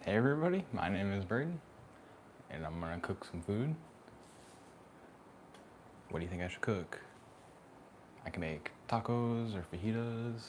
Hey everybody, my name is Bray, and I'm gonna cook some food. What do you think I should cook? I can make tacos or fajitas.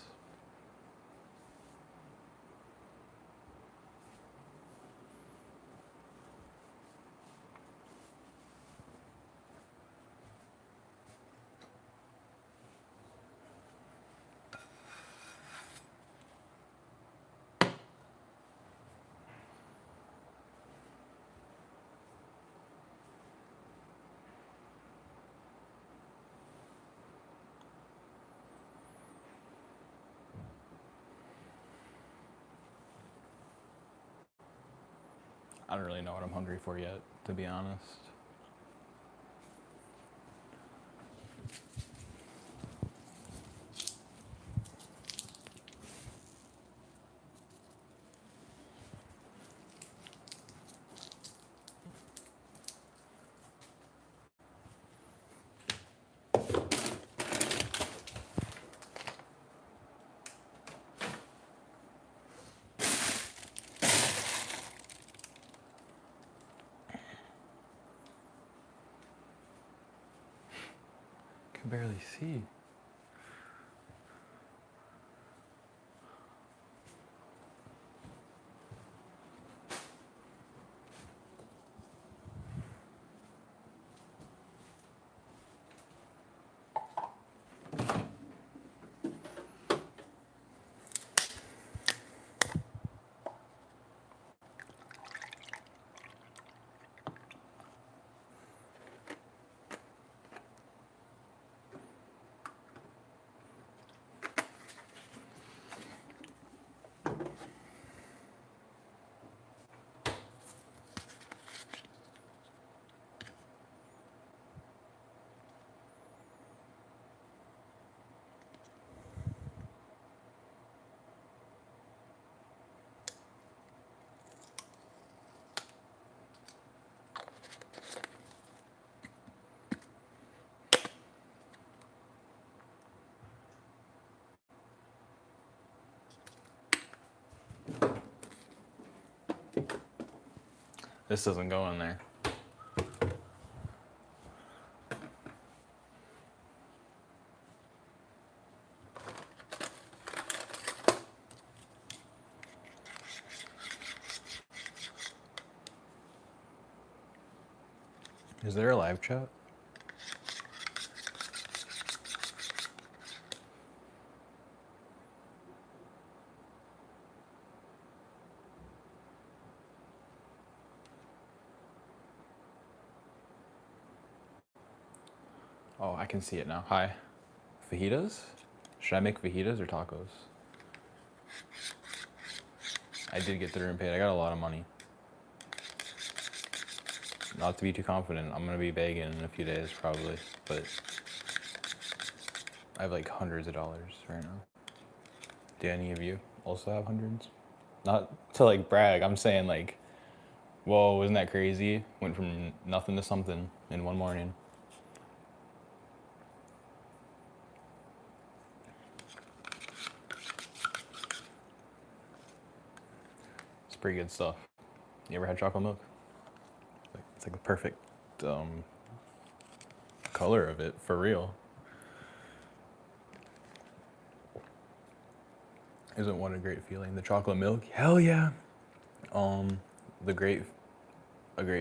I don't really know what I'm hungry for yet, to be honest. Can barely see. This doesn't go in there. Is there a live chat? Oh, I can see it now. Hi. Fajitas? Should I make fajitas or tacos? I did get through and paid. I got a lot of money. Not to be too confident, I'm gonna be begging in a few days probably, but I have like hundreds of dollars right now. Do any of you also have hundreds? Not to like brag, I'm saying like, whoa, isn't that crazy? Went from nothing to something in one morning. It's pretty good stuff. You ever had chocolate milk? It's like the perfect color of it, for real. Isn't one a great feeling? The chocolate milk? Hell yeah. A great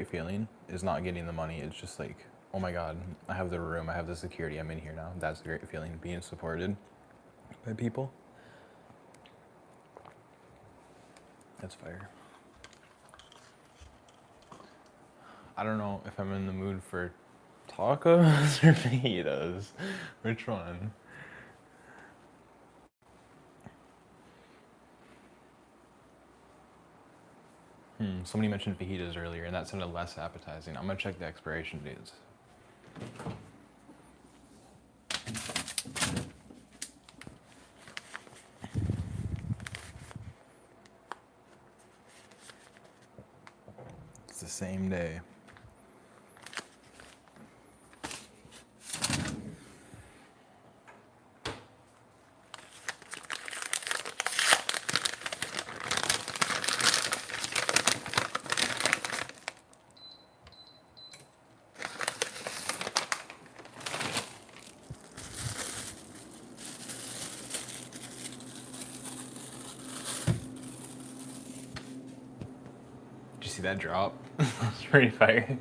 feeling is not getting the money. It's just like, oh my God, I have the room, I have the security, I'm in here now. That's a great feeling, being supported by people. That's fire. I don't know if I'm in the mood for tacos or fajitas. Which one? Somebody mentioned fajitas earlier, and that sounded less appetizing. I'm gonna check the expiration dates. It's the same day. see that drop? It's pretty fire.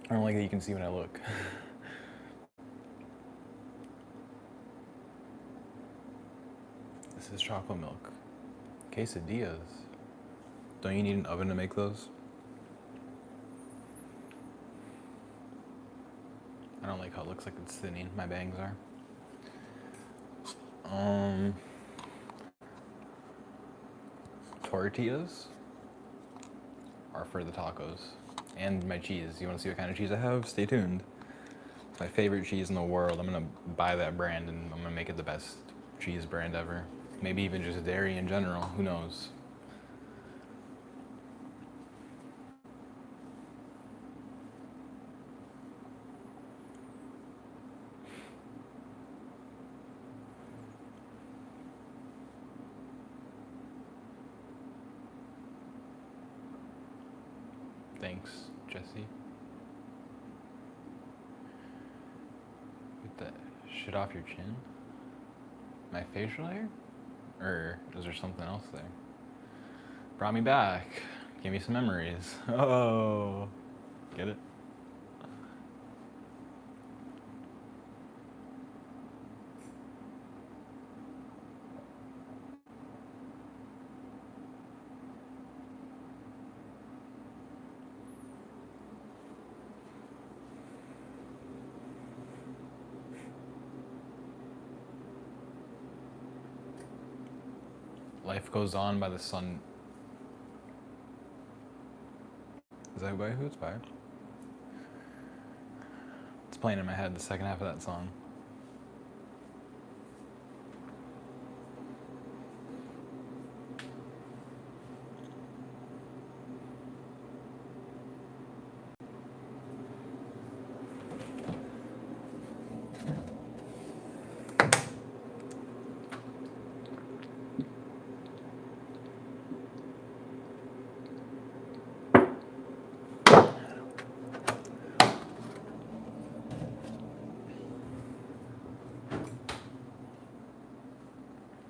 I don't like that you can see when I look. This is chocolate milk. Quesadillas. Don't you need an oven to make those? I don't like how it looks like it's thinning. My bangs are. Tortillas are for the tacos. And my cheese. You want to see what kind of cheese I have? Stay tuned. It's my favorite cheese in the world. I'm going to buy that brand and I'm going to make it the best cheese brand ever. Maybe even just dairy in general. Who knows? Thanks, Jesse. Get that shit off your chin? My facial hair? Or is there something else there? Brought me back. Gave me some memories. Oh, get it? Life Goes On by the Sun. Is that by who it's by? It's playing in my head, the second half of that song.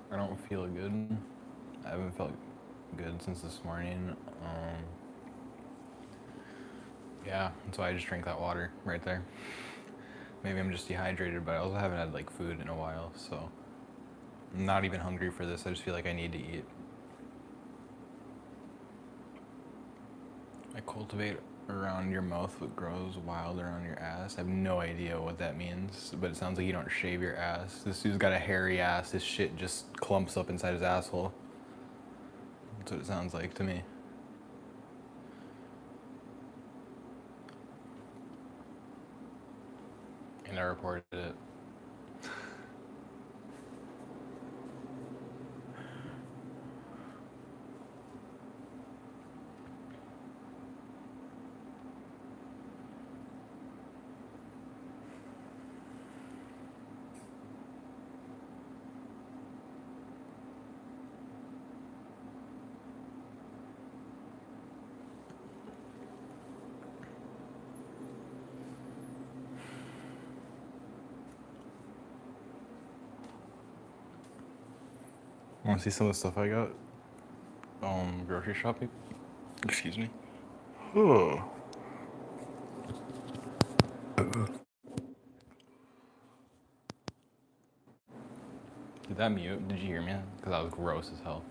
I don't feel good. I haven't felt good since this morning. Yeah, that's why I just drank that water right there. Maybe I'm just dehydrated, but I also haven't had like food in a while, so I'm not even hungry for this. I just feel like I need to eat. I cultivate around your mouth what grows wild around your ass. I have no idea what that means, but it sounds like you don't shave your ass. This dude's got a hairy ass. His shit just clumps up inside his asshole. That's what it sounds like to me. And I reported it. Want to see some of the stuff I got? Grocery shopping. Excuse me. Oh. Did that mute? Did you hear me? Because that was gross as hell.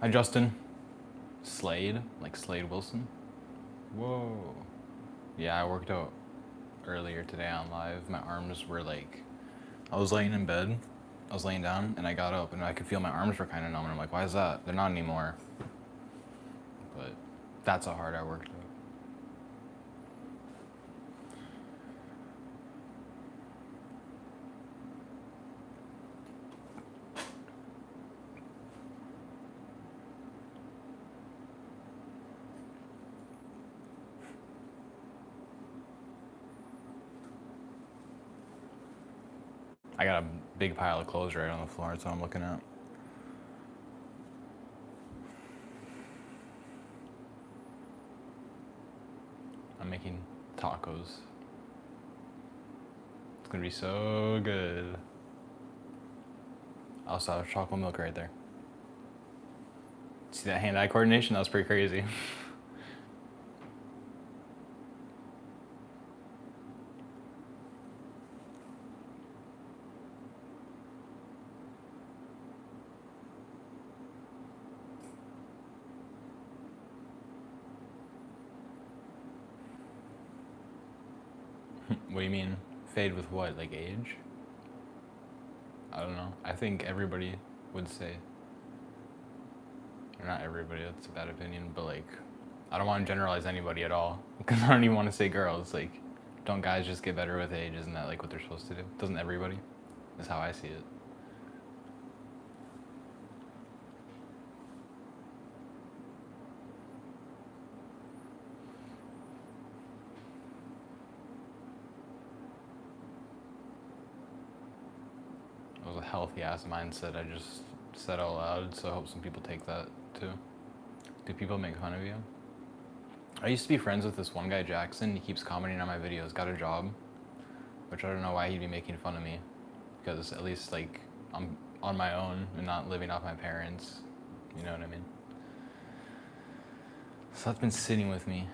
Hi, Justin. Slade? Like Slade Wilson? Whoa. Yeah, I worked out earlier today on live. My arms were like, I was laying in bed. I was laying down and I got up and I could feel my arms were kind of numb. And I'm like, why is that? They're not anymore. But that's how hard I worked out. I got a big pile of clothes right on the floor. That's what I'm looking at. I'm making tacos. It's gonna be so good. I also have chocolate milk right there. See that hand-eye coordination? That was pretty crazy. What do you mean? Fade with what? Like age? I don't know. I think everybody would say, or not everybody, that's a bad opinion, but like, I don't want to generalize anybody at all, because I don't even want to say girls. Like, don't guys just get better with age? Isn't that like what they're supposed to do? Doesn't everybody? That's how I see it. It was a healthy ass mindset I just said out loud, so I hope some people take that too. Do people make fun of you? I used to be friends with this one guy, Jackson. He keeps commenting on my videos, got a job, which I don't know why he'd be making fun of me, because at least like I'm on my own and not living off my parents, you know what I mean? So that's been sitting with me.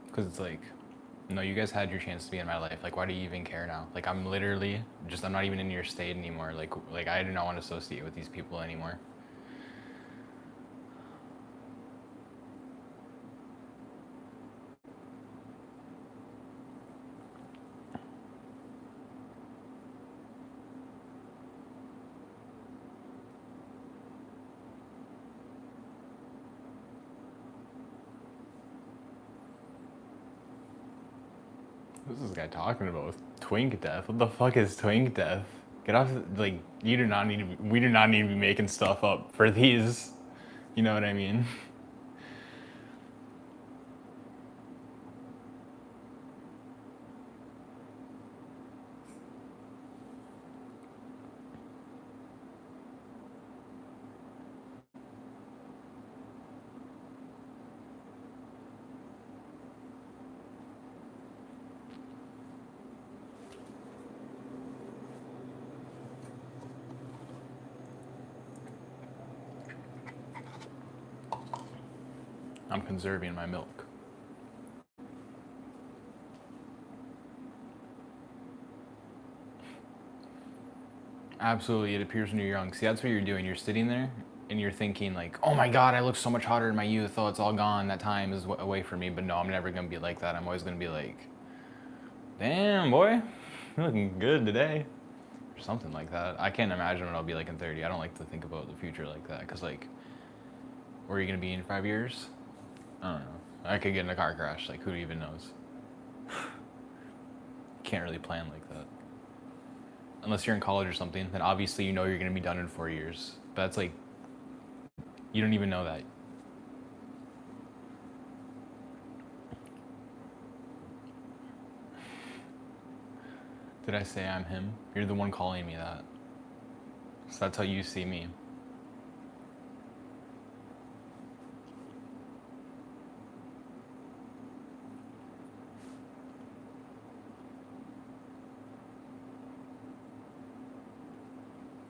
Because it's like, no, you guys had your chance to be in my life. Like, why do you even care now? Like, I'm literally just, I'm not even in your state anymore. Like I do not want to associate with these people anymore. Who's this guy talking about? Twink death? What the fuck is twink death? Get off, like, you do not need to be, we do not need to be making stuff up for these. You know what I mean? I'm conserving my milk. Absolutely, it appears when you're young. See, that's what you're doing. You're sitting there and you're thinking like, oh my God, I look so much hotter in my youth. Oh, it's all gone. That time is away from me. But no, I'm never gonna be like that. I'm always gonna be like, damn, boy, you're looking good today. Or something like that. I can't imagine what I'll be like in 30. I don't like to think about the future like that. Cause like, where are you gonna be in 5 years? I don't know. I could get in a car crash. Like, who even knows? Can't really plan like that. Unless you're in college or something, then obviously you know you're gonna be done in 4 years. But that's like, you don't even know that. Did I say I'm him? You're the one calling me that. So that's how you see me.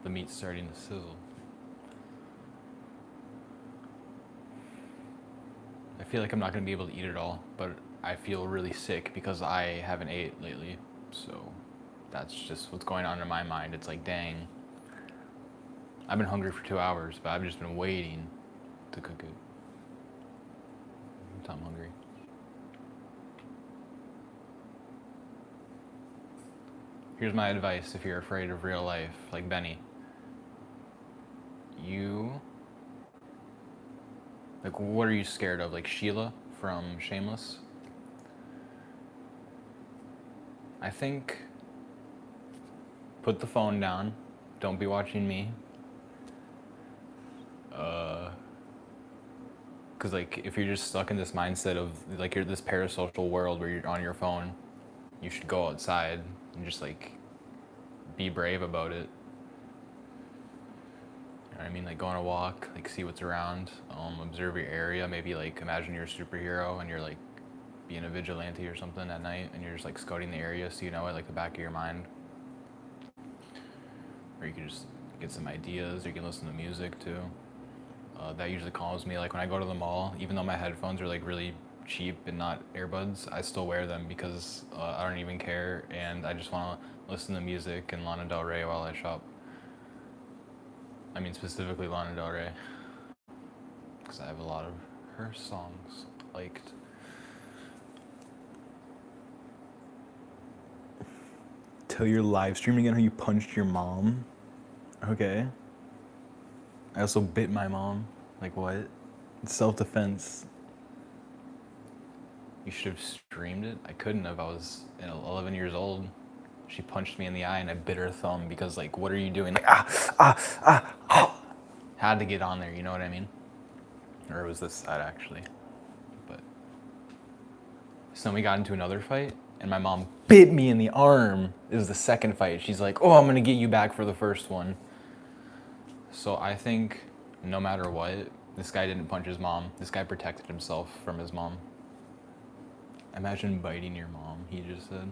The meat's starting to sizzle. I feel like I'm not gonna be able to eat it all, but I feel really sick because I haven't ate lately. So that's just what's going on in my mind. It's like, dang, I've been hungry for 2 hours, but I've just been waiting to cook it. So I'm hungry. Here's my advice if you're afraid of real life, like Benny. Like, what are you scared of? Like Sheila from Shameless? I think put the phone down. Don't be watching me. Because like if you're just stuck in this mindset of like you're this parasocial world where you're on your phone, you should go outside and just like be brave about it. You know what I mean? Like go on a walk, like see what's around, observe your area. Maybe like imagine you're a superhero and you're like being a vigilante or something at night, and you're just like scouting the area so you know it like the back of your mind. Or you can just get some ideas, or you can listen to music too. That usually calms me. Like when I go to the mall, even though my headphones are like really cheap and not earbuds, I still wear them because I don't even care, and I just want to listen to music and Lana Del Rey while I shop. I mean specifically Lana Del Rey, because I have a lot of her songs liked. Tell your live stream again how you punched your mom. Okay. I also bit my mom. Like what? It's self-defense. You should have streamed it. I couldn't have. I was 11 years old. She punched me in the eye and I bit her thumb because like, what are you doing? Like, Had to get on there, you know what I mean? Or it was this side actually. But so then we got into another fight and my mom bit me in the arm. It was the second fight. She's like, oh, I'm gonna get you back for the first one. So I think no matter what, this guy didn't punch his mom. This guy protected himself from his mom. Imagine biting your mom, he just said.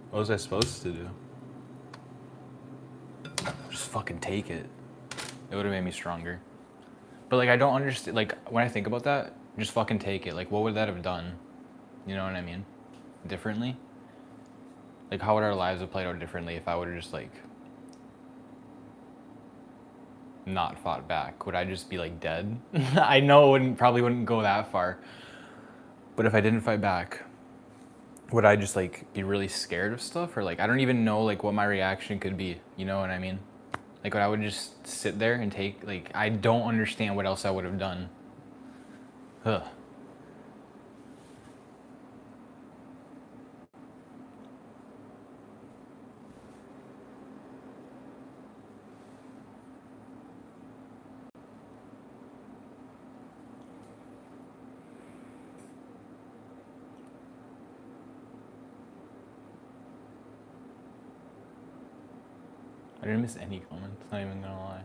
What was I supposed to do? Just fucking take it. It would have made me stronger. But like I don't understand, like when I think about that, just fucking take it. Like what would that have done? You know what I mean? Differently? Like how would our lives have played out differently if I would have just like not fought back? Would I just be like dead? I know it probably wouldn't go that far. But if I didn't fight back, would I just like be really scared of stuff? Or like I don't even know like what my reaction could be. You know what I mean? Like I would just sit there and take, like I don't understand what else I would have done. Ugh. I didn't miss any comments, not even gonna lie.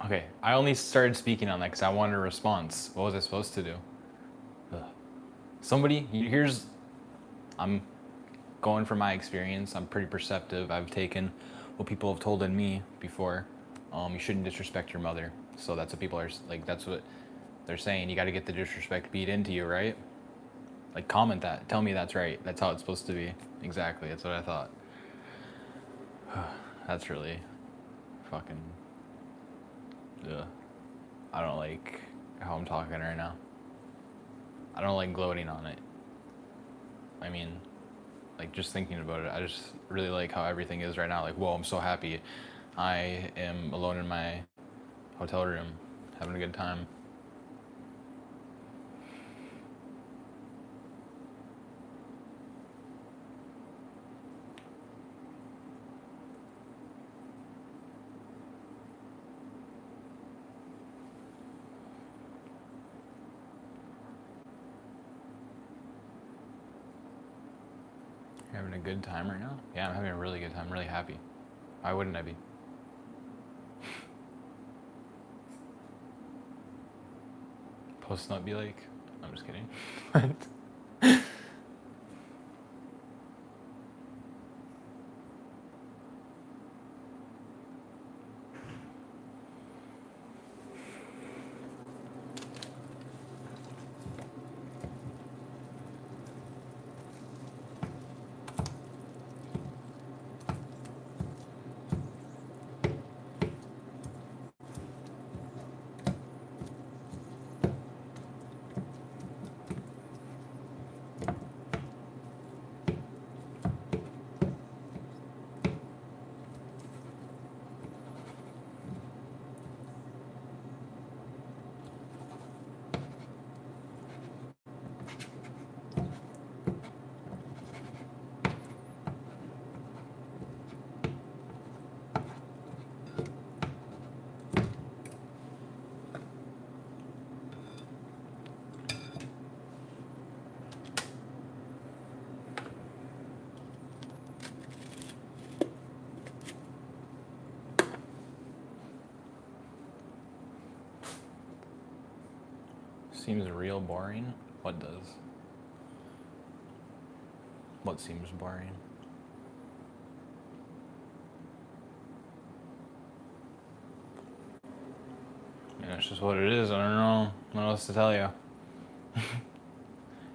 Okay, I only started speaking on that because I wanted a response. What was I supposed to do? Ugh. Somebody, I'm going from my experience. I'm pretty perceptive. I've taken what people have told in me before. You shouldn't disrespect your mother. So that's what people are, like, that's what they're saying. You got to get the disrespect beat into you, right? Like, comment that. Tell me that's right. That's how it's supposed to be. Exactly. That's what I thought. That's really fucking... Ugh. I don't like how I'm talking right now. I don't like gloating on it. I mean, like just thinking about it, I just really like how everything is right now. Like, whoa, I'm so happy. I am alone in my hotel room, having a good time. You're having a good time right now? Yeah, I'm having a really good time. I'm really happy. Why wouldn't I be? Post not be like, I'm just kidding. Seems real boring. What does? What seems boring? Yeah, it's just what it is. I don't know what else to tell you.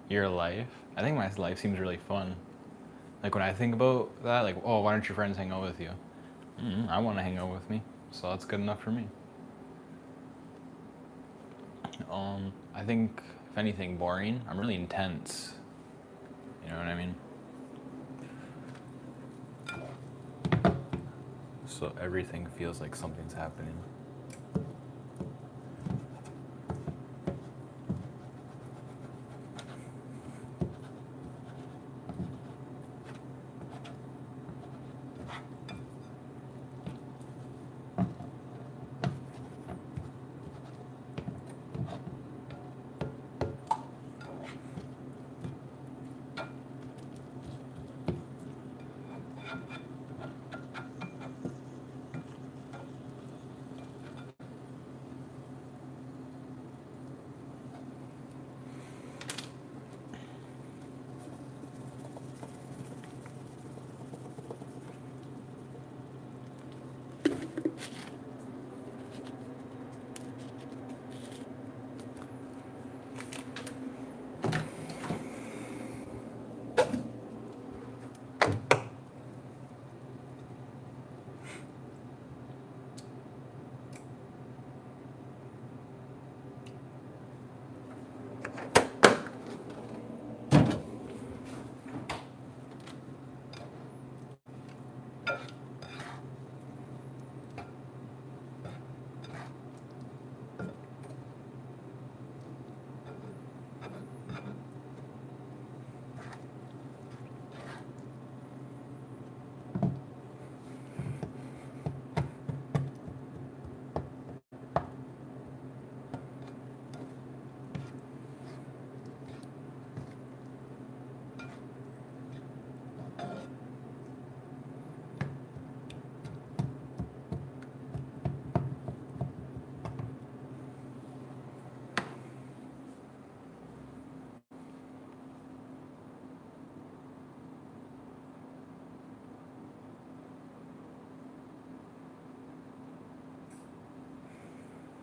Your life? I think my life seems really fun. Like when I think about that, like, oh, why don't your friends hang out with you? I want to hang out with me, so that's good enough for me. I think if anything boring, I'm really intense. You know what I mean? So everything feels like something's happening.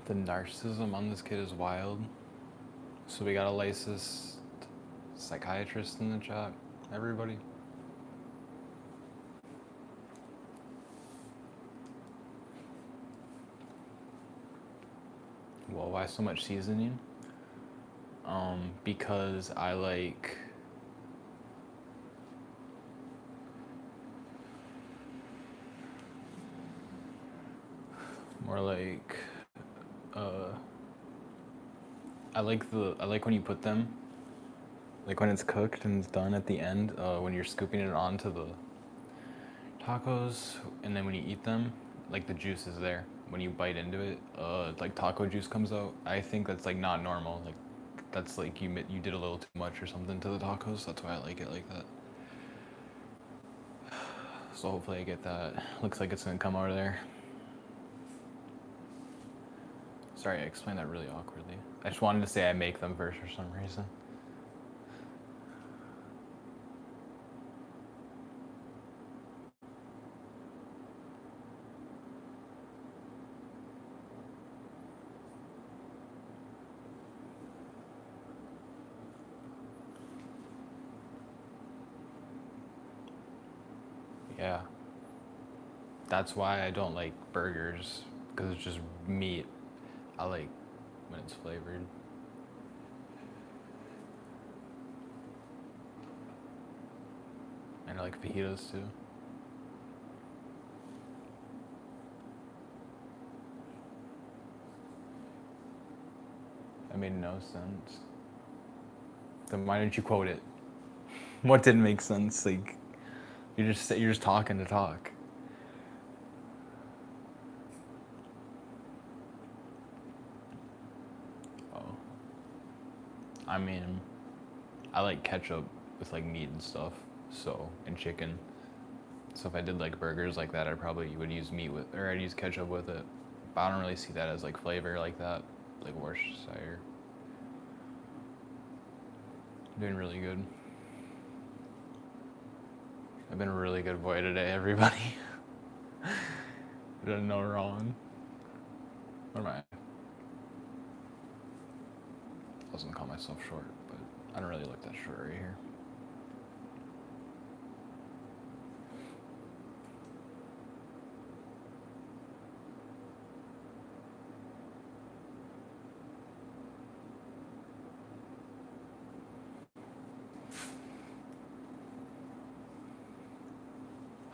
The narcissism on this kid is wild. So we got a licensed psychiatrist in the chat. Everybody. Well, why so much seasoning? Because I like more like I like when you put them, like when it's cooked and it's done at the end, when you're scooping it onto the tacos, and then when you eat them, like the juice is there. When you bite into it, like taco juice comes out. I think that's like not normal. Like that's like you did a little too much or something to the tacos. That's why I like it like that. So hopefully I get that. Looks like it's gonna come out of there. Sorry, I explained that really awkwardly. I just wanted to say I make them first for some reason. Yeah. That's why I don't like burgers, because it's just meat. I like when it's flavored. And I like fajitas too. That made no sense. Then why didn't you quote it? What didn't make sense? Like, you're just talking to talk. Oh. I mean, I like ketchup with like meat and stuff, so, and chicken. So if I did like burgers like that, I probably would use meat with, or I'd use ketchup with it. But I don't really see that as like flavor like that, like Worcestershire. I'm doing really good. I've been a really good boy today, everybody. Did no wrong. What am I? I wasn't call myself short, but I don't really look that short right here.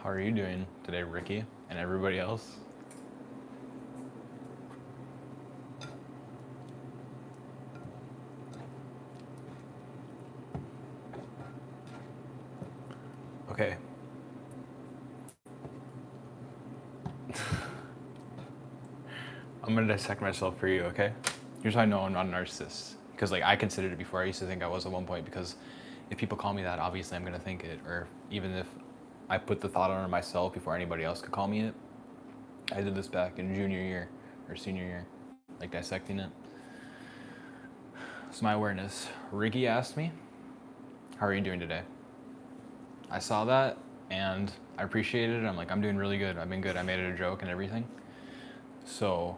How are you doing today, Ricky, and everybody else? Okay. I'm gonna dissect myself for you, okay? Here's how I know I'm not a narcissist. Because like I considered it before. I used to think I was at one point because if people call me that, obviously I'm gonna think it. Or even if I put the thought on it myself before anybody else could call me it. I did this back in junior year or senior year, like dissecting it. So my awareness. Ricky asked me, how are you doing today? I saw that and I appreciated it. I'm like, I'm doing really good. I've been good. I made it a joke and everything. So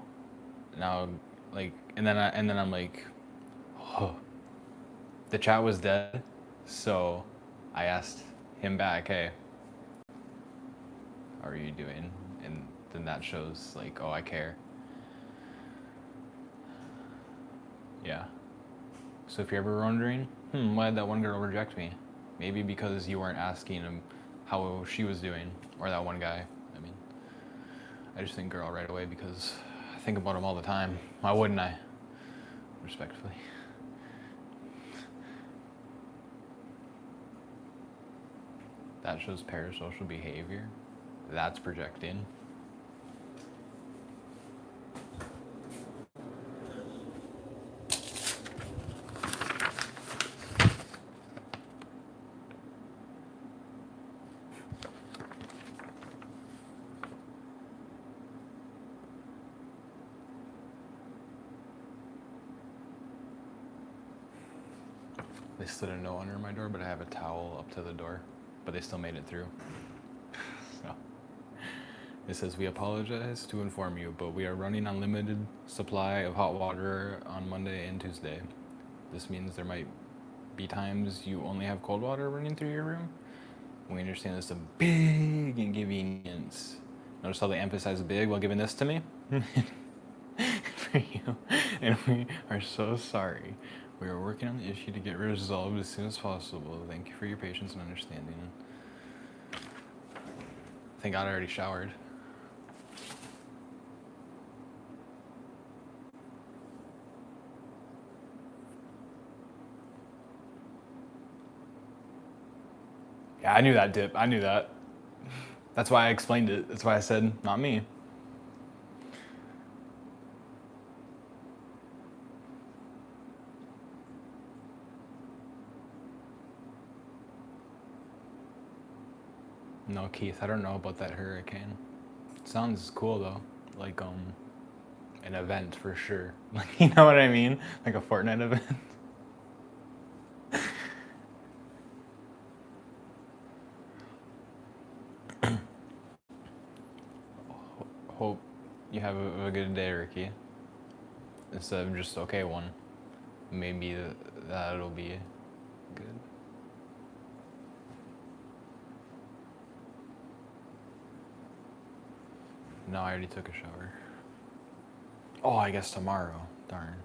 now like, and then I'm like, oh, the chat was dead. So I asked him back, hey, how are you doing? And then that shows like, oh, I care. Yeah. So if you're ever wondering, why did that one girl reject me? Maybe because you weren't asking him how she was doing, or that one guy. I mean, I just think girl right away because I think about him all the time. Why wouldn't I? Respectfully. That shows parasocial behavior. That's projecting. They slid a note under my door, but I have a towel up to the door. But they still made it through. So it says, we apologize to inform you, but we are running on limited supply of hot water on Monday and Tuesday. This means there might be times you only have cold water running through your room. We understand this is a big inconvenience. Notice how they emphasize big while giving this to me? For you. And we are so sorry. We are working on the issue to get resolved as soon as possible. Thank you for your patience and understanding. Thank God I already showered. Yeah, I knew that, Dip. I knew that. That's why I explained it. That's why I said, not me. No, Keith, I don't know about that hurricane. Sounds cool though. Like an event for sure. Like, you know what I mean? Like a Fortnite event. Hope you have a good day, Ricky. Instead of just okay one. Maybe that'll be good. No, I already took a shower. Oh, I guess tomorrow. Darn.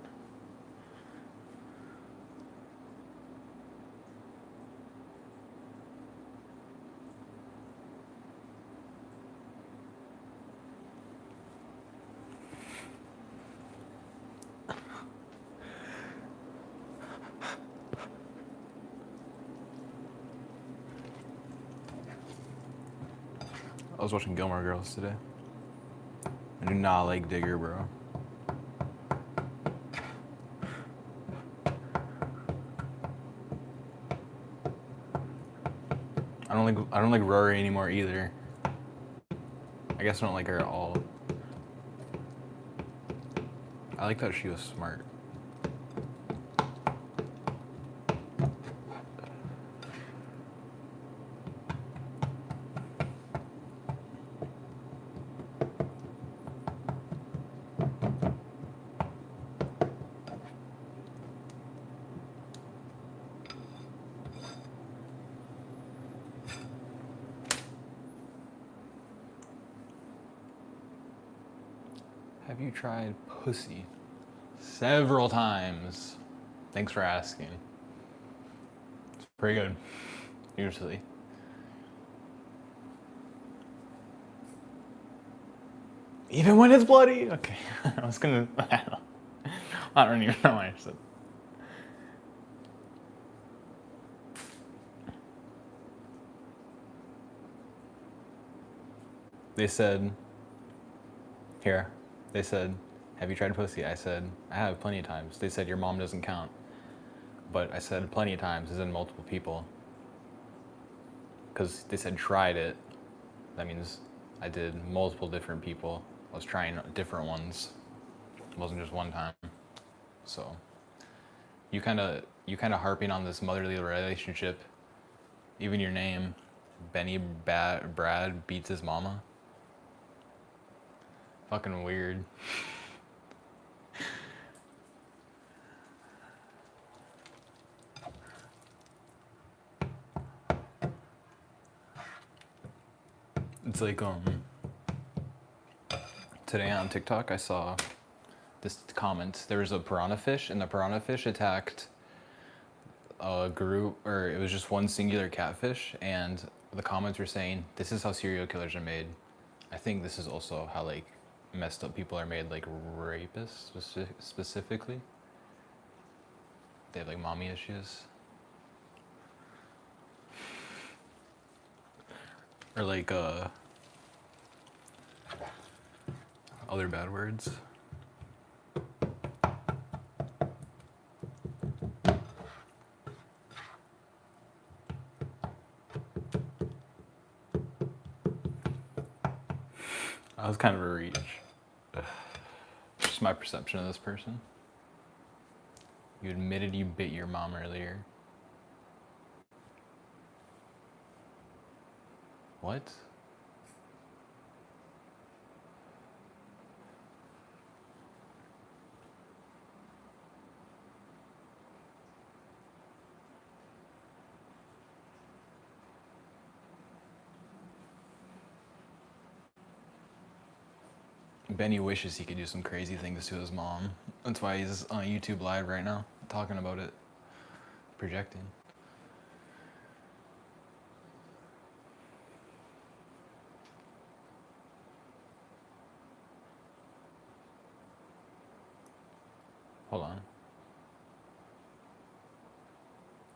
I was watching Gilmore Girls today. I do not like Digger, bro. I don't like Rory anymore either. I guess I don't like her at all. I like that she was smart. Have you tried pussy? Several times. Thanks for asking. It's pretty good, usually. Even when it's bloody? Okay. I was gonna. I don't even know why I said. They said, here, they said, have you tried pussy? I said, I have plenty of times. They said, your mom doesn't count. But I said plenty of times, as in multiple people. Because they said tried it. That means I did multiple different people. I was trying different ones. It wasn't just one time. So you kind of harping on this motherly relationship. Even your name, Brad beats his mama. Fucking weird. It's like today on TikTok I saw this comment. There was a piranha fish, and the piranha fish attacked a group, or it was just one singular catfish, and the comments were saying, this is how serial killers are made. I think this is also how like messed up people are made, like rapists specifically. They have like mommy issues. Or like other bad words. That was kind of a reach. Just my perception of this person. You admitted you bit your mom earlier. What? Benny wishes he could do some crazy things to his mom. That's why he's on YouTube Live right now, talking about it, projecting. Hold on.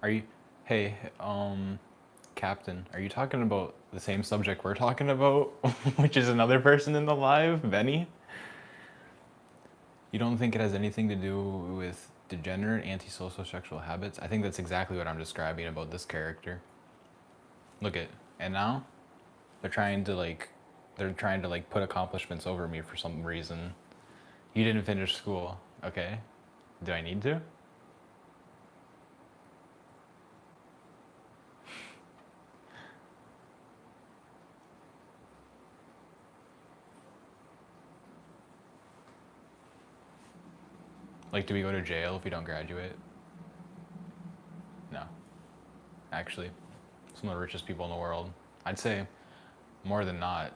Are you, hey, Captain, are you talking about the same subject we're talking about, which is another person in the live, Benny? You don't think it has anything to do with degenerate antisocial sexual habits? I think that's exactly what I'm describing about this character. Look at, and now they're trying to like put accomplishments over me for some reason. You didn't finish school, okay? Do I need to? Like, do we go to jail if we don't graduate? No. Actually, some of the richest people in the world. I'd say more than not,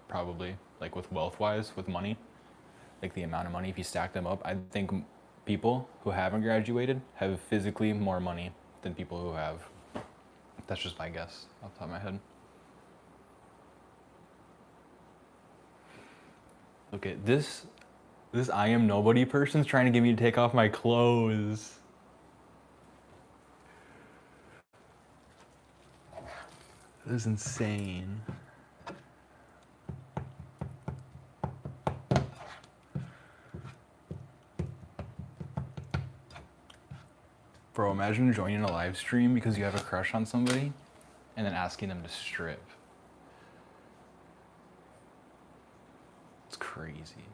probably, like with wealth-wise, with money, like the amount of money, if you stack them up, I think people who haven't graduated have physically more money than people who have. That's just my guess off the top of my head. Look at this I am nobody person's trying to get me to take off my clothes. This is insane. Bro, imagine joining a live stream because you have a crush on somebody and then asking them to strip. It's crazy.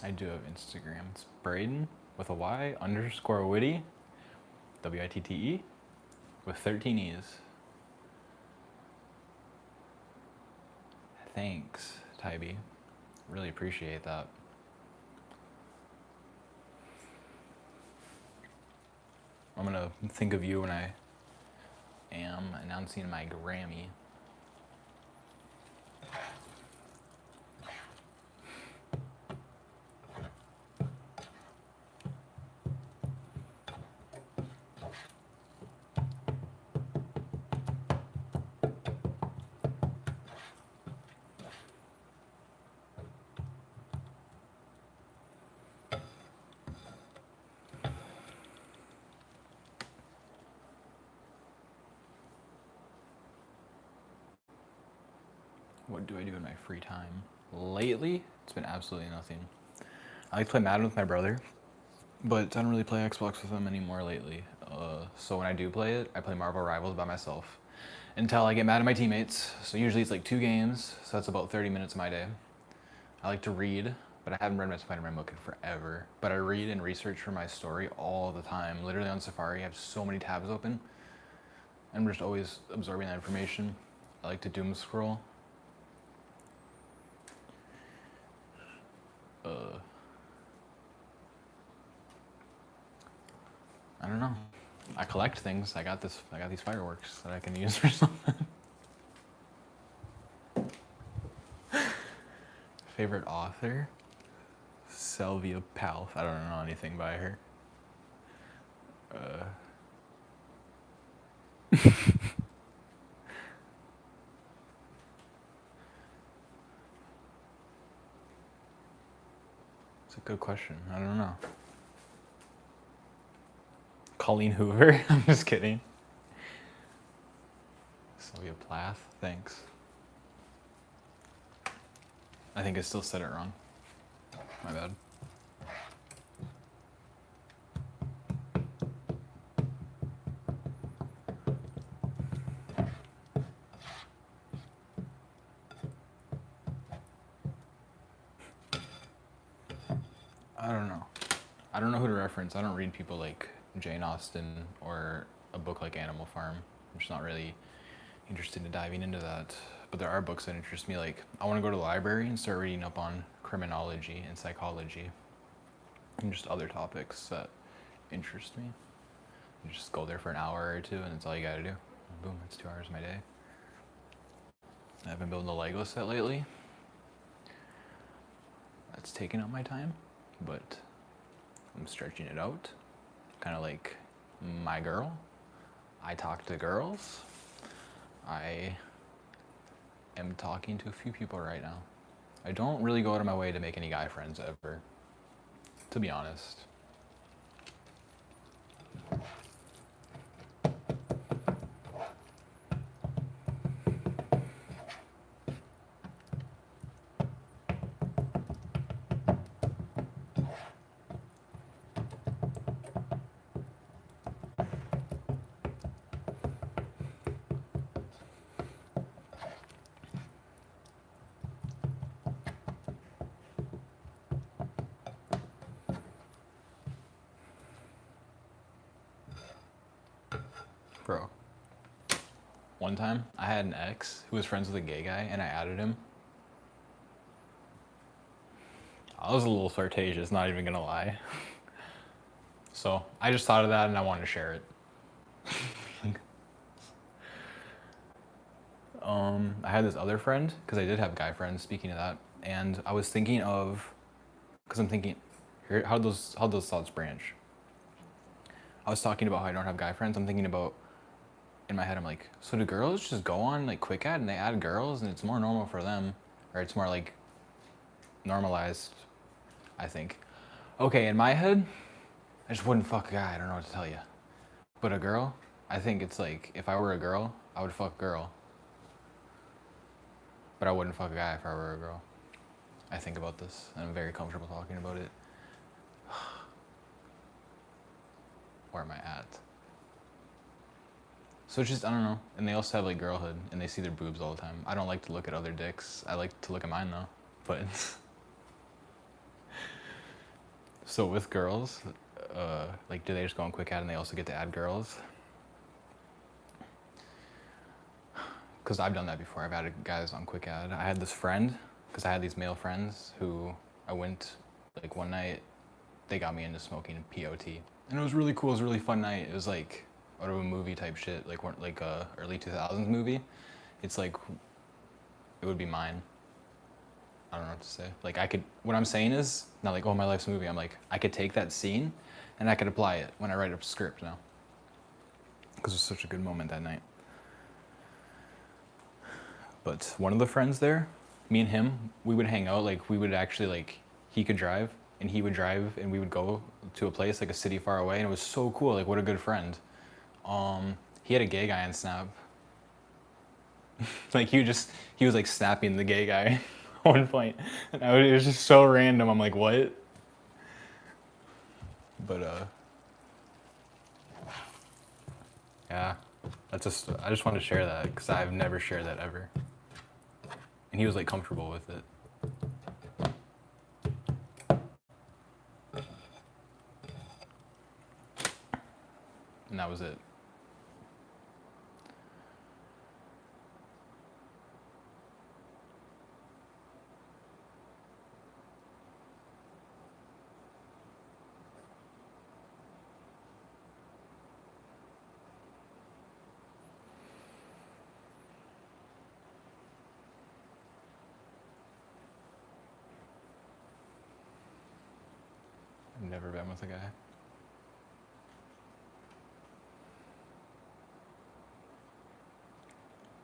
I do have Instagram. It's Braden with a Y _Witty, WITTE. with 13 E's. Thanks, Tybee. Really appreciate that. I'm gonna think of you when I am announcing my Grammy. What do I do in my free time? Lately, it's been absolutely nothing. I like to play Madden with my brother, but I don't really play Xbox with him anymore lately. So when I do play it, I play Marvel Rivals by myself until I get mad at my teammates. So usually it's like 2 games, so that's about 30 minutes of my day. I like to read, but I haven't read my Spider-Man book in forever. But I read and research for my story all the time. Literally on Safari, I have so many tabs open. I'm just always absorbing that information. I like to doom scroll. I don't know. I collect things. I got these fireworks that I can use for something. Favorite author? Sylvia Plath. I don't know anything by her. It's a good question. I don't know. Colleen Hoover. I'm just kidding. Sylvia Plath. Thanks. I think I still said it wrong. My bad. I don't know. I don't know who to reference. I don't read people like Jane Austen or a book like Animal Farm. I'm just not really interested in diving into that. But there are books that interest me. Like, I want to go to the library and start reading up on criminology and psychology and just other topics that interest me. You just go there for an hour or two and that's all you gotta do. Boom, that's 2 hours of my day. I've been building a Lego set lately. That's taking up my time, but I'm stretching it out. Kind of like my girl. I talk to girls. I am talking to a few people right now. I don't really go out of my way to make any guy friends ever, to be honest. Bro, one time I had an ex who was friends with a gay guy and I added him. I was a little flirtatious, not even gonna lie. So I just thought of that and I wanted to share it. I had this other friend, because I did have guy friends, speaking of that, and I was thinking of, because I'm thinking, how'd those thoughts branch? I was talking about how I don't have guy friends. I'm thinking about, in my head, I'm like, so do girls just go on like quick add and they add girls and it's more normal for them, or it's more like normalized, I think. Okay, in my head, I just wouldn't fuck a guy. I don't know what to tell you. But a girl, I think it's like, if I were a girl, I would fuck a girl. But I wouldn't fuck a guy if I were a girl. I think about this, and I'm very comfortable talking about it. Where am I at? So it's just, I don't know. And they also have like girlhood, and they see their boobs all the time. I don't like to look at other dicks. I like to look at mine though. But so with girls, like, do they just go on quick add and they also get to add girls? because I've done that before. I've added guys on quick add. I had this friend, because I had these male friends who I went, like one night, they got me into smoking peyote. And it was really cool, it was a really fun night. It was like out of a movie type shit, like a early 2000s movie. It's like, it would be mine. I don't know what to say. Like I could, what I'm saying is, not like, oh, my life's a movie. I'm like, I could take that scene and I could apply it when I write a script now. Because it was such a good moment that night. But one of the friends there, me and him, we would hang out. Like we would actually like, he could drive and he would drive and we would go to a place like a city far away. And it was so cool. Like what a good friend. He had a gay guy on Snap. Like he was like snapping the gay guy at one point. And it was just so random. I'm like, what? But yeah, I just wanted to share that because I've never shared that ever. And he was like comfortable with it. And that was it. I've never been with a guy.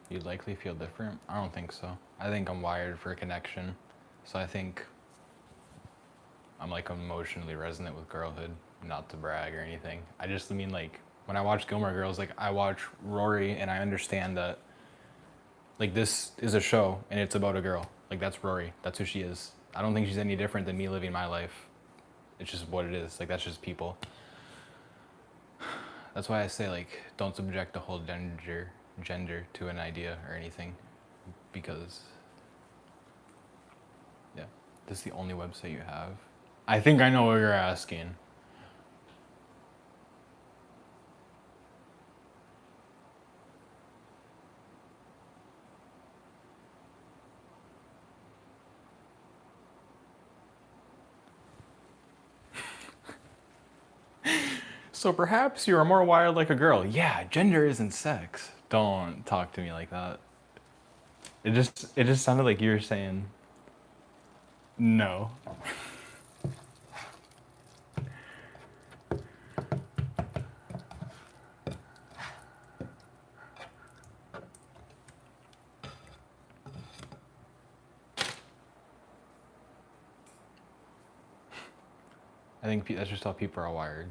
You'd likely feel different? I don't think so. I think I'm wired for a connection. So I think I'm like emotionally resonant with girlhood, not to brag or anything. I just mean like when I watch Gilmore Girls, like I watch Rory and I understand that like this is a show and it's about a girl. Like that's Rory. That's who she is. I don't think she's any different than me living my life. It's just what it is. Like that's just people. That's why I say like don't subject the whole gender to an idea or anything, because yeah, this is the only website you have. I think I know what you're asking. So perhaps you are more wired like a girl. Yeah, gender isn't sex. Don't talk to me like that. It just sounded like you were saying no. I think that's just how people are wired.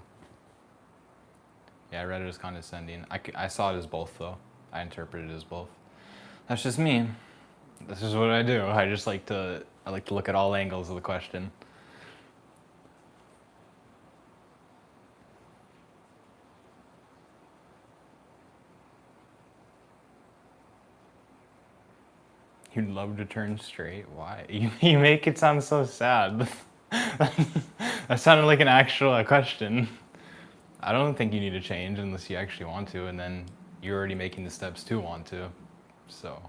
Yeah, I read it as condescending. I saw it as both though. I interpreted it as both. That's just me. This is what I do. I like to look at all angles of the question. You'd love to turn straight? Why? You make it sound so sad. That sounded like an actual question. I don't think you need to change unless you actually want to, and then you're already making the steps to want to. So,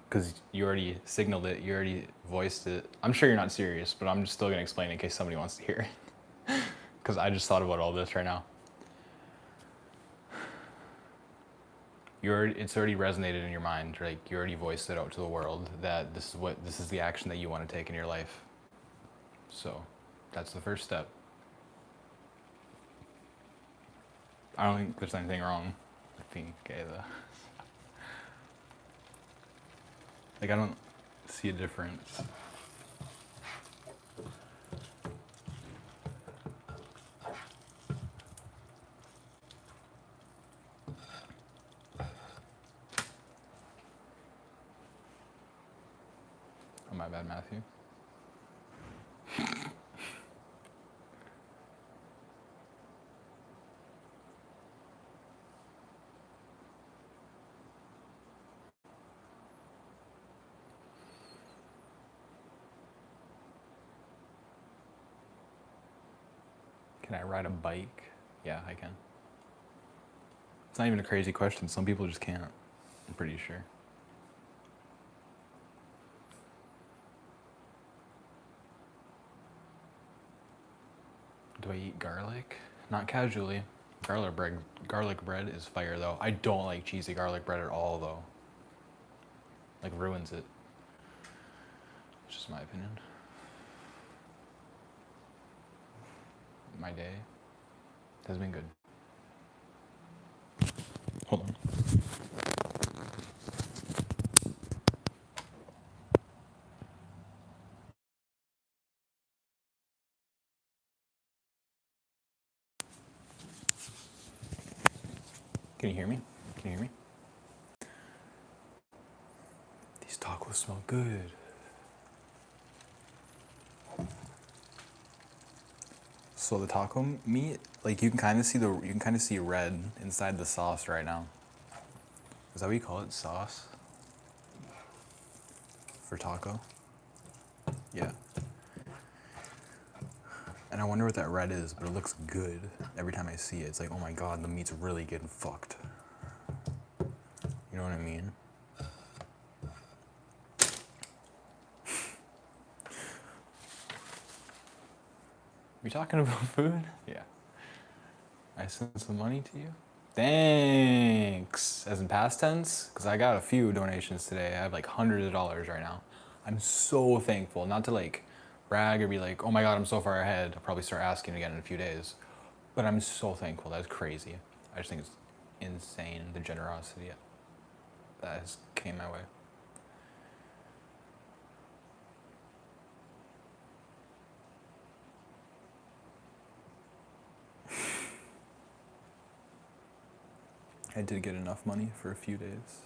because you already signaled it, you already voiced it. I'm sure you're not serious, but I'm just still gonna explain in case somebody wants to hear it. Because I just thought about all this right now. It's already resonated in your mind, right? You already voiced it out to the world that this is the action that you want to take in your life. So, that's the first step. I don't think there's anything wrong with being gay though. Like I don't see a difference. Oh, my bad, Matthew. Can I ride a bike? Yeah, I can. It's not even a crazy question. Some people just can't. I'm pretty sure. Do I eat garlic? Not casually. Garlic bread is fire though. I don't like cheesy garlic bread at all though. Like ruins it. It's just my opinion. My day has been good. Hold on. Can you hear me? Can you hear me? These tacos smell good. So the taco meat, like you can kind of see red inside the sauce right now. Is that what you call it? Sauce? For taco? Yeah. And I wonder what that red is, but it looks good every time I see it. It's like, oh my god, the meat's really getting fucked. You know what I mean? We talking about food? Yeah. I sent some money to you? Thanks. As in past tense? Because I got a few donations today. I have like hundreds of dollars right now. I'm so thankful. Not to like brag or be like, oh my god, I'm so far ahead. I'll probably start asking again in a few days. But I'm so thankful. That's crazy. I just think it's insane, the generosity that has came my way. I did get enough money for a few days.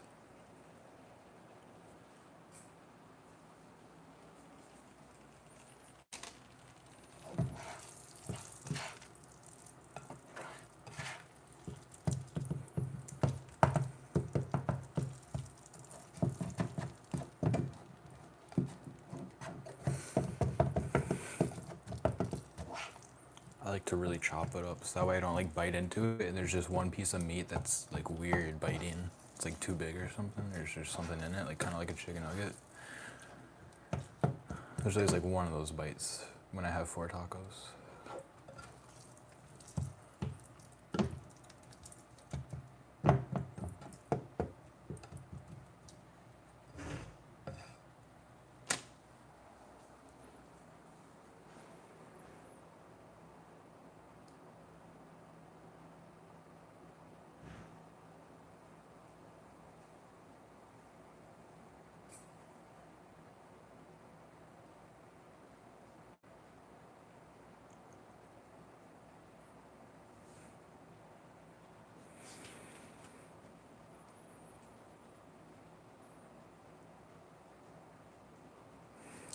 I like to really chop it up so that way I don't like bite into it and there's just one piece of meat that's like weird biting. It's like too big or something. There's just something in it, like kind of like a chicken nugget. There's always like one of those bites when I have 4 tacos.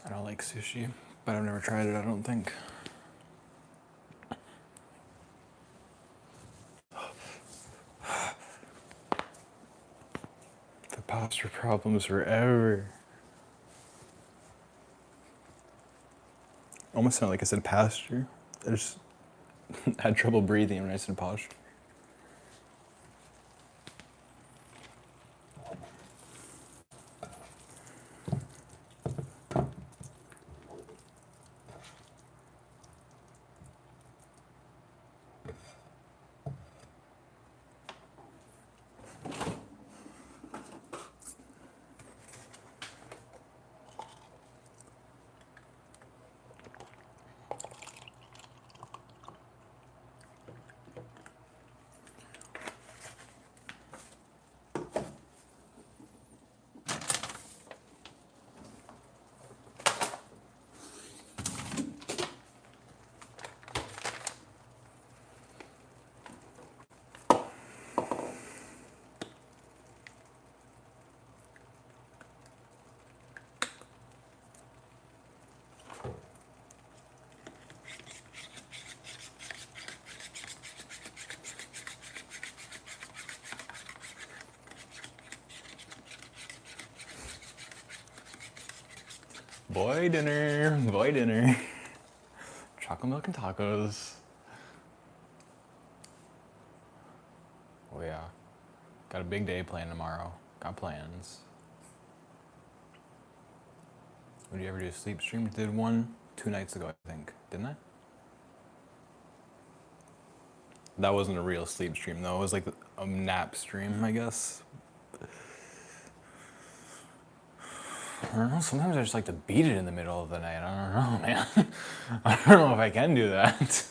I don't like sushi, but I've never tried it, I don't think. The posture problems forever. Almost sounded like I said pasture. I just had trouble breathing when I said posture. Boy dinner, boy dinner. Chocolate milk and tacos. Oh yeah. Got a big day planned tomorrow. Got plans. Would you ever do a sleep stream? Did one 2 nights ago, I think. Didn't I? That wasn't a real sleep stream, though. It was like a nap stream, I guess. I don't know. Sometimes I just like to beat it in the middle of the night. I don't know, man. I don't know if I can do that.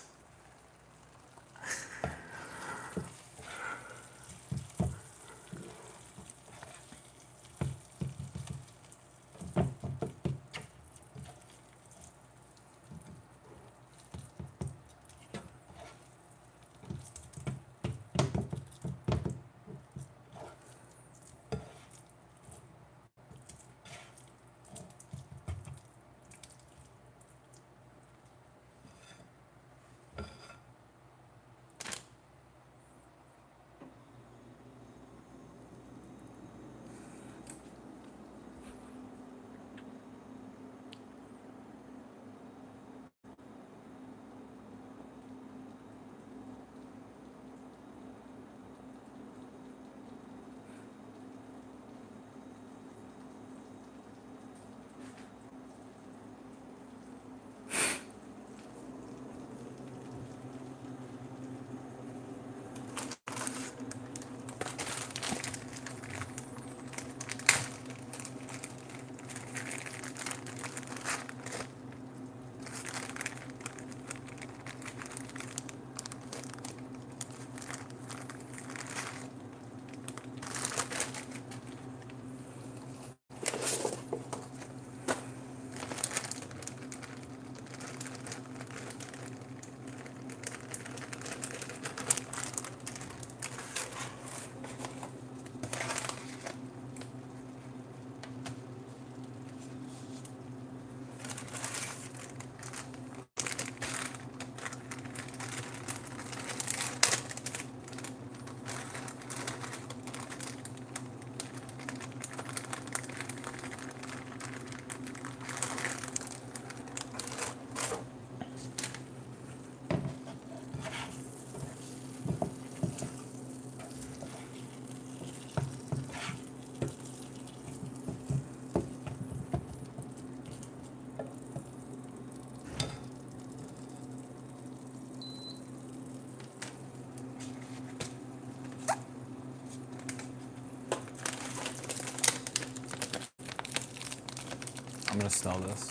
I'm gonna smell this.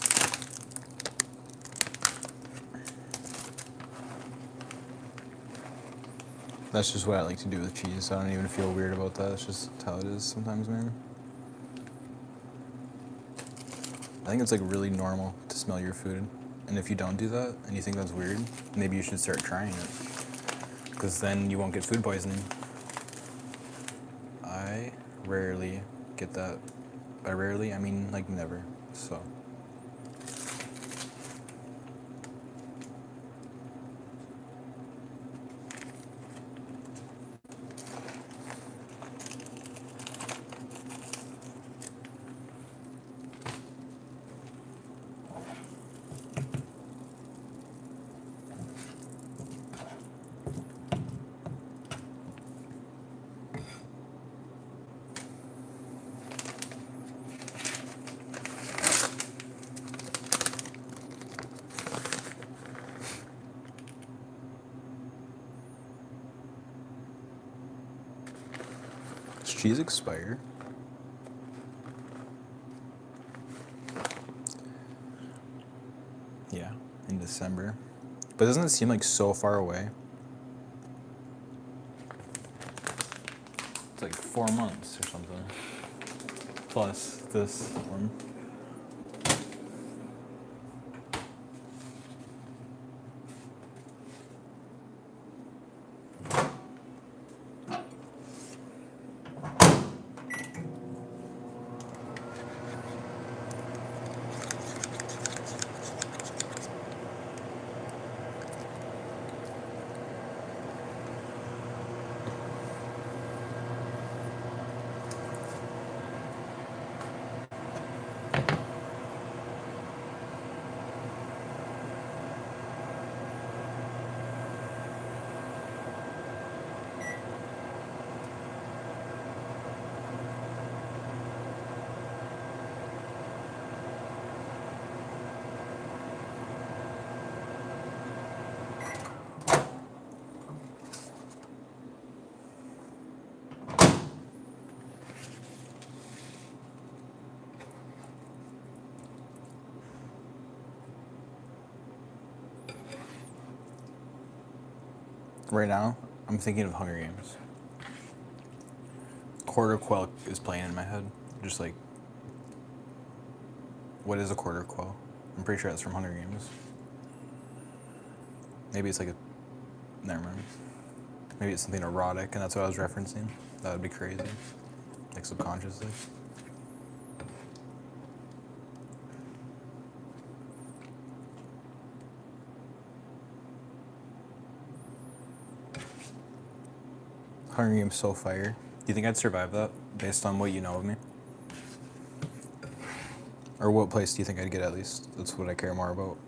That's just what I like to do with cheese. I don't even feel weird about that. It's just how it is sometimes, man. I think it's like really normal to smell your food. And if you don't do that and you think that's weird, maybe you should start trying it. Because then you won't get food poisoning. I rarely get that. By rarely, I mean like never. So. Does cheese expire? Yeah, in December. But doesn't it seem like so far away? It's like 4 months or something. Plus this one. Right now, I'm thinking of Hunger Games. Quarter quell is playing in my head. Just like, what is a quarter quell? I'm pretty sure that's from Hunger Games. Maybe it's like a, never mind. Maybe it's something erotic and that's what I was referencing. That would be crazy. Like subconsciously. Hunger Games so fire. Do you think I'd survive that based on what you know of me? Or what place do you think I'd get at least? That's what I care more about.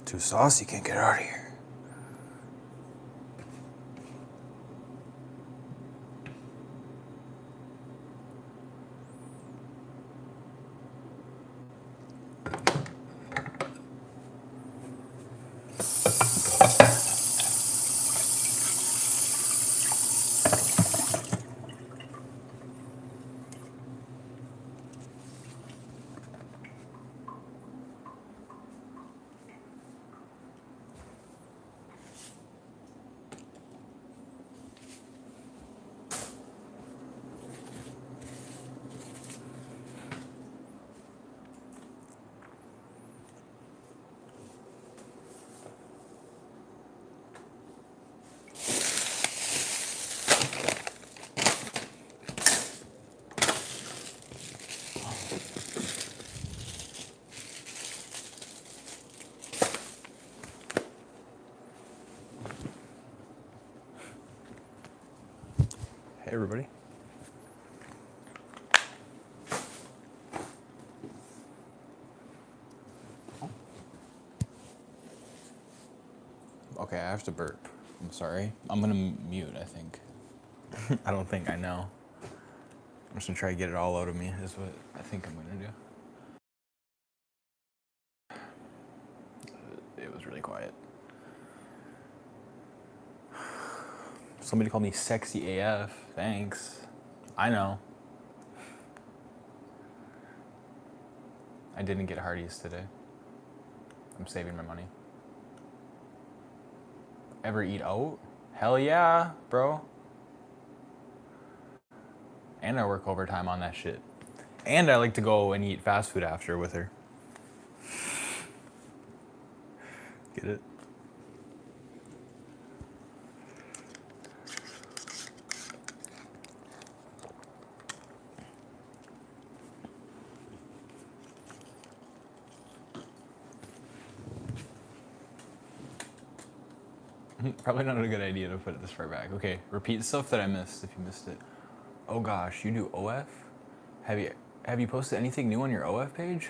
Too saucy, can't get out of here. Hey everybody. Okay, I have to burp. I'm sorry. I'm gonna mute, I think. I don't think, I know. I'm just gonna try to get it all out of me, is what I think I'm gonna do. It was really quiet. Somebody called me sexy AF. Thanks. I know. I didn't get Hardee's today. I'm saving my money. Ever eat out? Hell yeah, bro. And I work overtime on that shit. And I like to go and eat fast food after with her. Get it? Probably not a good idea to put it this far back. Okay, repeat stuff that I missed if you missed it. Oh gosh, you do OF? Have you posted anything new on your OF page?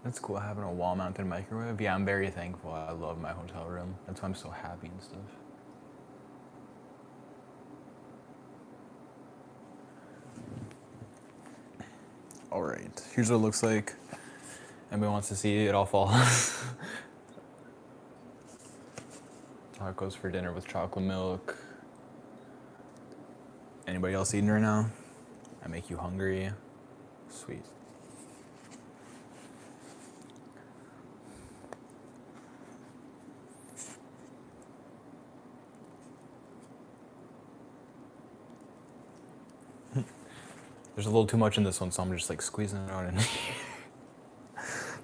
That's cool, having a wall-mounted microwave. Yeah, I'm very thankful. I love my hotel room. That's why I'm so happy and stuff. All right, here's what it looks like. Anybody wants to see it all fall? Tacos for dinner with chocolate milk. Anybody else eating right now? I make you hungry. Sweet. There's a little too much in this one, so I'm just like squeezing it out in here.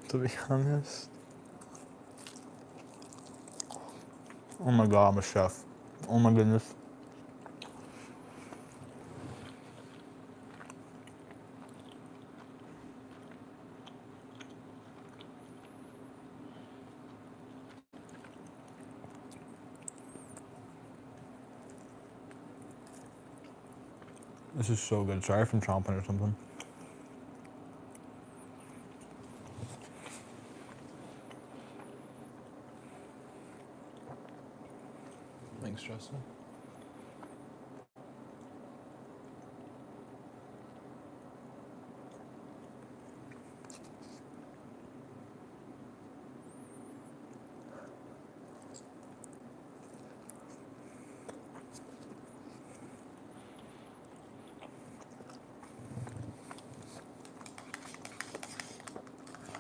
To be honest. Oh my god, I'm a chef. Oh my goodness. This is so good. Sorry if I'm chomping or something. Thanks, Justin.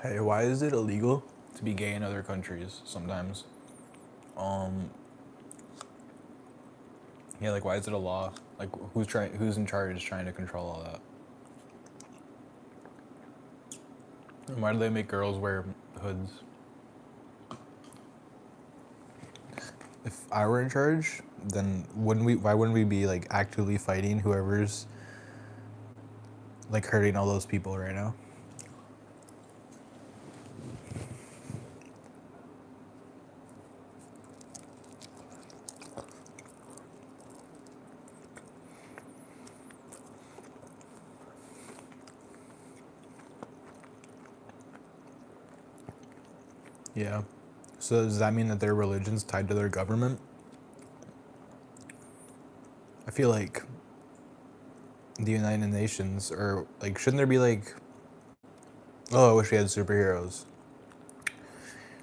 Hey, why is it illegal to be gay in other countries sometimes? Um, yeah, like why is it a law? Like who's in charge trying to control all that? And why do they make girls wear hoods? If I were in charge, then why wouldn't we be like actively fighting whoever's like hurting all those people right now? Yeah. So does that mean that their religion's tied to their government? I feel like the United Nations, or like, shouldn't there be like, oh, I wish we had superheroes.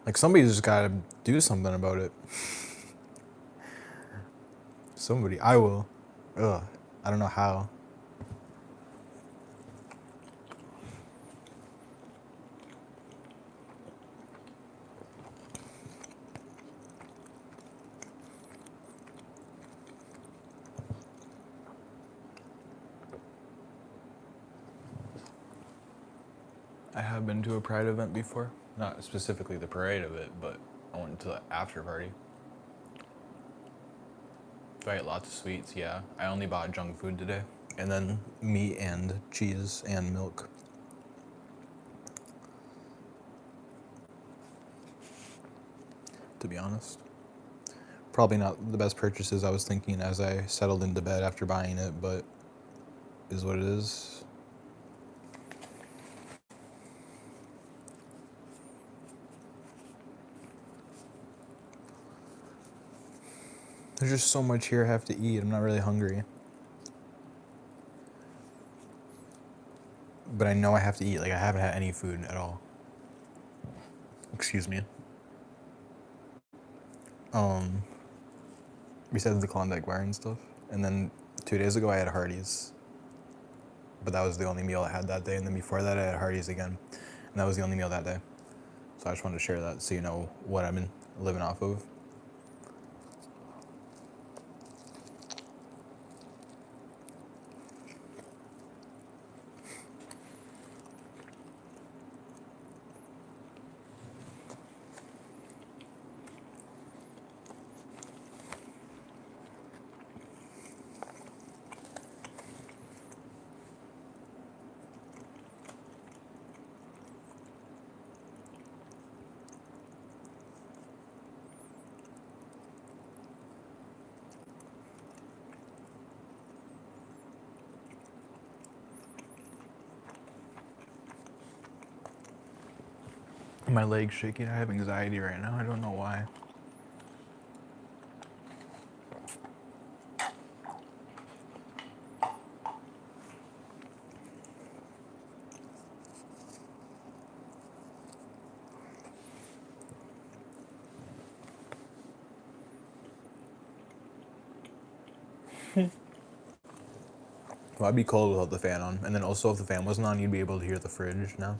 Like somebody's just gotta do something about it. Somebody, I will. Ugh, I don't know how. I have been to a Pride event before. Not specifically the parade of it, but I went to the after party. Do I ate lots of sweets? Yeah. I only bought junk food today. And then meat and cheese and milk. To be honest. Probably not the best purchases I was thinking as I settled into bed after buying it, but is what it is. There's just so much here I have to eat. I'm not really hungry. But I know I have to eat. Like, I haven't had any food at all. Excuse me. Besides the Klondike bar and stuff. And then 2 days ago I had Hardee's. But that was the only meal I had that day. And then before that I had Hardee's again. And that was the only meal that day. So I just wanted to share that so you know what I've been living off of. My leg's shaking. I have anxiety right now. I don't know why. Well, I'd be cold without the fan on. And then also if the fan wasn't on, you'd be able to hear the fridge now.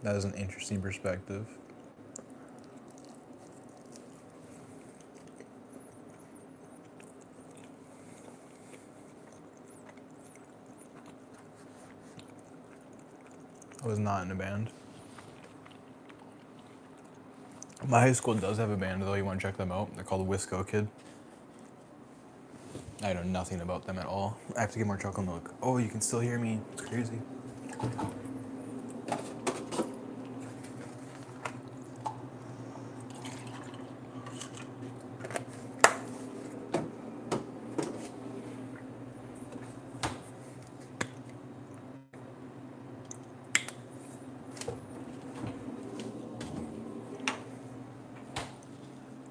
That is an interesting perspective. I was not in a band. My high school does have a band, though. You want to check them out? They're called Wisco Kid. I know nothing about them at all. I have to get more chocolate milk. Oh, you can still hear me. It's crazy.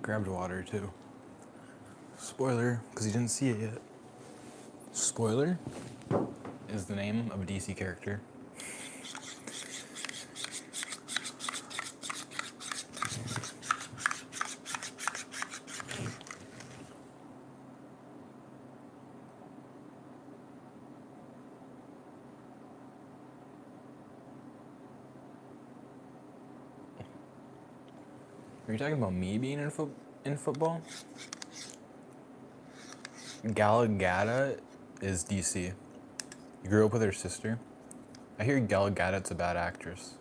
Grabbed water, too. Spoiler, because you didn't see it yet. Spoiler is the name of a DC character. Are you talking about me being in football? Gal Gadot is DC. You grew up with her sister. I hear Gal Gadot's a bad actress.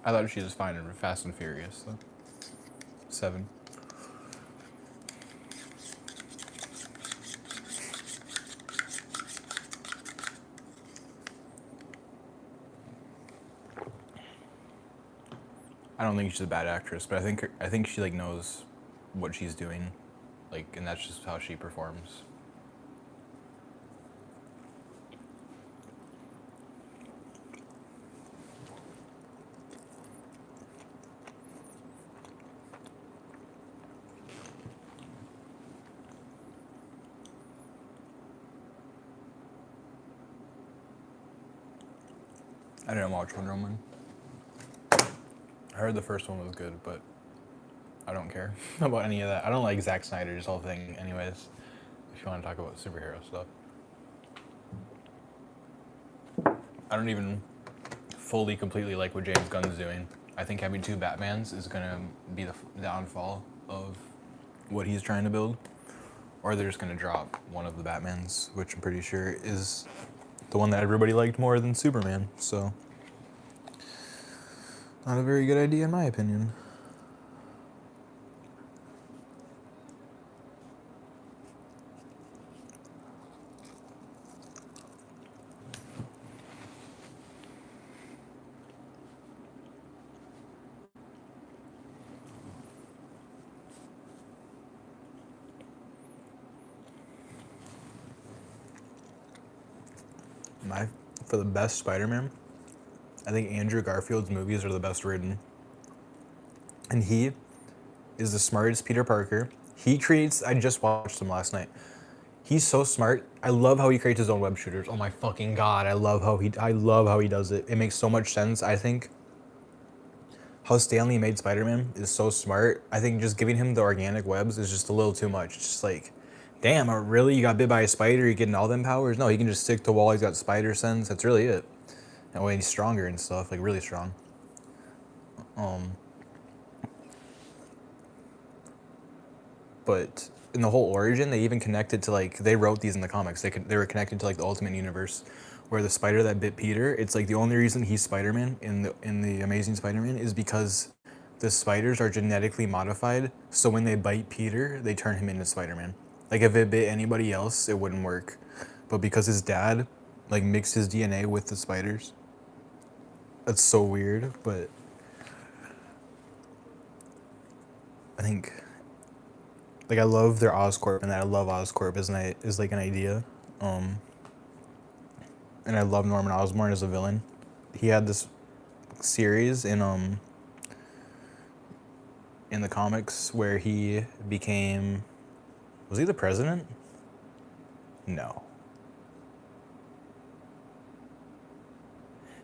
I thought she was fine in Fast and Furious though. 7. I don't think she's a bad actress, but I think she like knows what she's doing, like, and that's just how she performs. I didn't watch Wonder Woman. I heard the first one was good, but I don't care about any of that. I don't like Zack Snyder's whole thing anyways, if you want to talk about superhero stuff. I don't even fully, completely like what James Gunn's doing. I think having 2 Batmans is going to be the downfall of what he's trying to build. Or they're just going to drop one of the Batmans, which I'm pretty sure is the one that everybody liked more than Superman, so not a very good idea in my opinion. For the best Spider-Man, I think Andrew Garfield's movies are the best written. And he is the smartest Peter Parker. I just watched him last night. He's so smart. I love how he creates his own web shooters. Oh my fucking god, I love how he does it. It makes so much sense. I think how Stanley made Spider-Man is so smart. I think just giving him the organic webs is just a little too much. It's just like, damn, really? You got bit by a spider, you're getting all them powers? No, he can just stick to wall, he's got spider sense, that's really it. That way he's stronger and stuff, like really strong. But in the whole origin, they even connected to like, they wrote these in the comics. They were connected to like the Ultimate Universe, where the spider that bit Peter, it's like the only reason he's Spider-Man in the Amazing Spider-Man is because the spiders are genetically modified. So when they bite Peter, they turn him into Spider-Man. Like if it bit anybody else, it wouldn't work. But because his dad like mixed his DNA with the spiders, that's so weird. But I think, like, I love their Oscorp, and I love Oscorp as like an idea. And I love Norman Osborn as a villain. He had this series in the comics where he became, was he the president? No.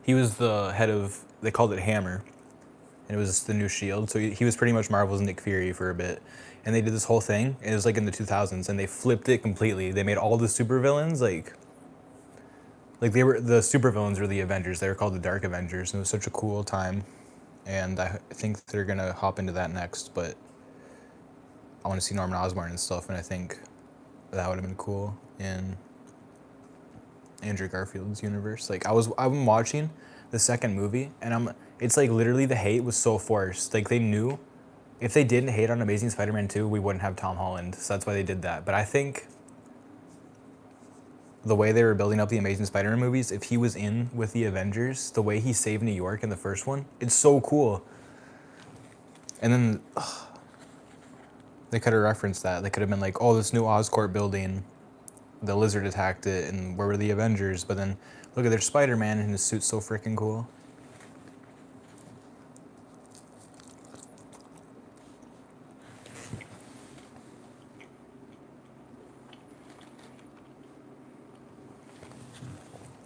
He was the head of, they called it Hammer, and it was the new Shield. So he was pretty much Marvel's Nick Fury for a bit. And they did this whole thing, and it was like in the 2000s, and they flipped it completely. They made all the supervillains like they were, the supervillains were the Avengers. They were called the Dark Avengers, and it was such a cool time. And I think they're gonna hop into that next, but I want to see Norman Osborn and stuff, and I think that would have been cool in Andrew Garfield's universe. Like I'm watching the second movie, and it's like literally the hate was so forced. Like they knew if they didn't hate on Amazing Spider-Man 2, we wouldn't have Tom Holland. So that's why they did that. But I think the way they were building up the Amazing Spider-Man movies, if he was in with the Avengers, the way he saved New York in the first one, it's so cool. And then they could have referenced that. They could have been like, oh, this new Oscorp building, the lizard attacked it, and where were the Avengers? But then look at their Spider-Man, and his suit's so freaking cool.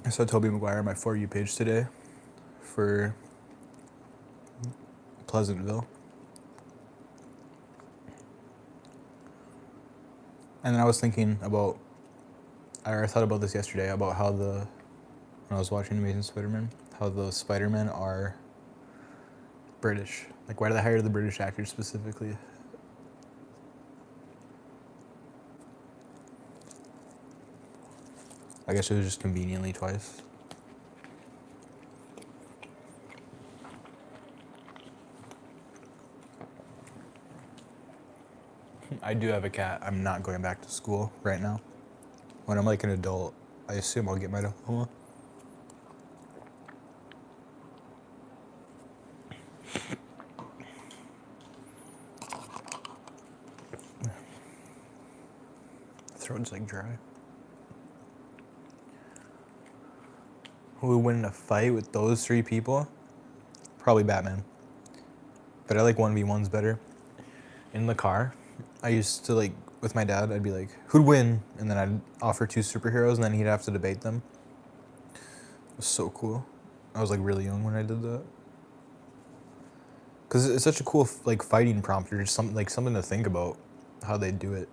I saw Tobey Maguire on my For You page today for Pleasantville. And then I was thinking about, I thought about this yesterday, about how when I was watching Amazing Spider-Man, how the Spider-Men are British. Like, why do they hire the British actors specifically? I guess it was just conveniently twice. I do have a cat. I'm not going back to school right now. When I'm like an adult, I assume I'll get my diploma. Throat's like dry. Who would win in a fight with those three people? Probably Batman. But I like 1v1s better. In the car, I used to like, with my dad, I'd be like, who'd win? And then I'd offer two superheroes and then he'd have to debate them. It was so cool. I was like really young when I did that. Cause it's such a cool like fighting prompter, just something to think about how they do it.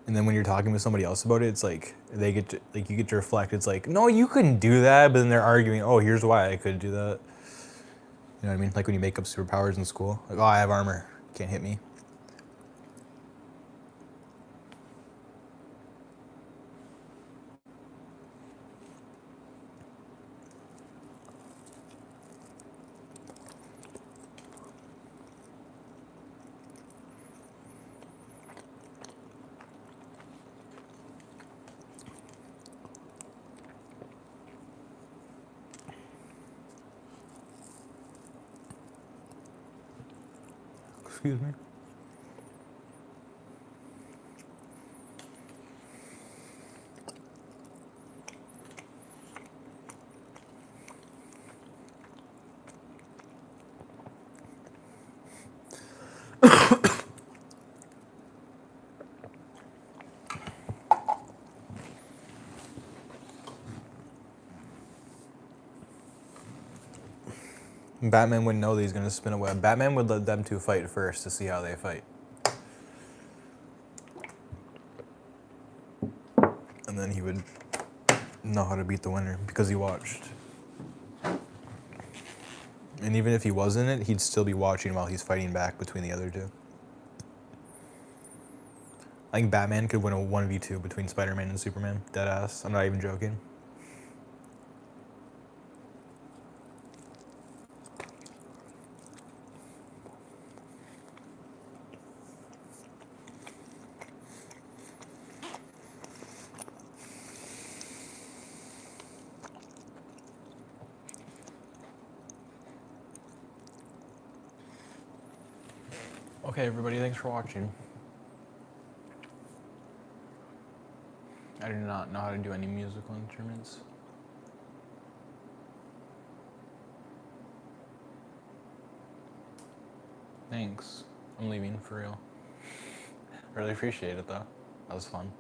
And then when you're talking with somebody else about it, it's like they get to, like you get to reflect. It's like, no, you couldn't do that, but then they're arguing. Oh, here's why I could do that. You know what I mean? Like when you make up superpowers in school. Like, oh, I have armor, can't hit me. Excuse me. Batman wouldn't know that he's gonna spin a web. Batman would let them two fight first to see how they fight. And then he would know how to beat the winner because he watched. And even if he was in it, he'd still be watching while he's fighting back between the other two. I think Batman could win a 1v2 between Spider-Man and Superman. Deadass. I'm not even joking. Okay, everybody, thanks for watching. I do not know how to do any musical instruments. Thanks. I'm leaving, for real. Really appreciate it, though. That was fun.